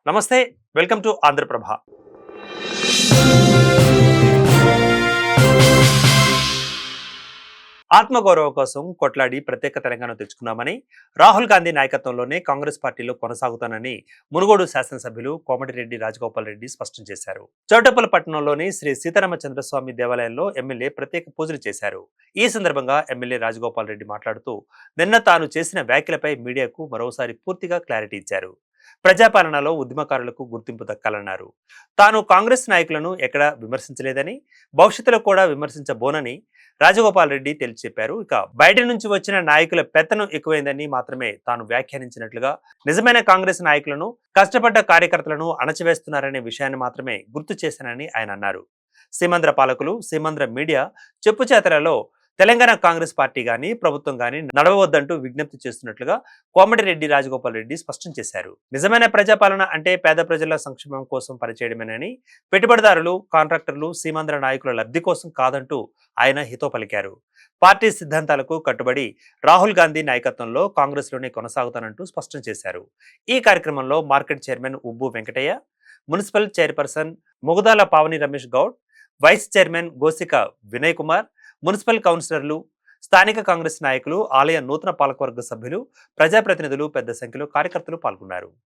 నమస్తే, welcome to Andhraprabha. ఆత్మగౌరవం కోసం కొట్లాడి ప్రత్యేక తెలంగాణ తెచ్చుకున్నామని, రాహుల్ గాంధీ నాయకత్వంలోనే కాంగ్రెస్ పార్టీలో కొనసాగుతానని మునుగోడు శాసనసభ్యులు కోమటిరెడ్డి రాజగోపాల్ రెడ్డి స్పష్టం చేశారు. చౌటప్పల్ పట్టణంలోని శ్రీ సీతారామచంద్రస్వామి దేవాలయంలో ఎమ్మెల్యే ప్రత్యేక పూజలు చేశారు. ఈ సందర్భంగా ఎమ్మెల్యే రాజగోపాల్ రెడ్డి మాట్లాడుతూ, నిన్న తాను చేసిన వ్యాఖ్యలపై మీడియాకు మరోసారి పూర్తిగా క్లారిటీ ఇచ్చారు. ప్రజాపాలనలో ఉద్యమకారులకు గుర్తింపు దక్కాలన్నారు. తాను కాంగ్రెస్ నాయకులను ఎక్కడా విమర్శించలేదని, భవిష్యత్తులో కూడా విమర్శించబోనని రాజగోపాల్ రెడ్డి తేల్చి చెప్పారు. ఇక బయట నుంచి వచ్చిన నాయకుల పెత్తనం ఎక్కువైందని మాత్రమే తాను వ్యాఖ్యానించినట్లుగా, నిజమైన కాంగ్రెస్ నాయకులను, కష్టపడ్డ కార్యకర్తలను అణచివేస్తున్నారనే విషయాన్ని మాత్రమే గుర్తు చేశానని ఆయన అన్నారు. సీమాంధ్ర పాలకులు, సీమాంధ్ర మీడియా చెప్పుచేతలలో తెలంగాణ కాంగ్రెస్ పార్టీ గాని, ప్రభుత్వం గాని నడవవద్దంటూ విజ్ఞప్తి చేస్తున్నట్లుగా కోమటిరెడ్డి రాజగోపాల్ రెడ్డి స్పష్టం చేశారు. నిజమైన ప్రజాపాలన అంటే పేద ప్రజల సంక్షేమం కోసం పనిచేయడమేనని, పెట్టుబడిదారులు, కాంట్రాక్టర్లు, సీమాంధ్ర నాయకుల లబ్ధి కోసం కాదంటూ ఆయన హితో పలికారు. పార్టీ సిద్ధాంతాలకు కట్టుబడి రాహుల్ గాంధీ నాయకత్వంలో కాంగ్రెస్ లోనే కొనసాగుతానంటూ స్పష్టం చేశారు. ఈ కార్యక్రమంలో market chairman Ubbu Venkataiah, municipal chairperson Mugadala Pavani Ramesh Goud, vice chairman Gosika Vinay Kumar, municipal కౌన్సిలర్లు, స్థానిక కాంగ్రెస్ నాయకులు, ఆలయ నూతన పాలకవర్గ సభ్యులు, ప్రజాప్రతినిధులు పెద్ద సంఖ్యలో కార్యకర్తలు పాల్గొన్నారు.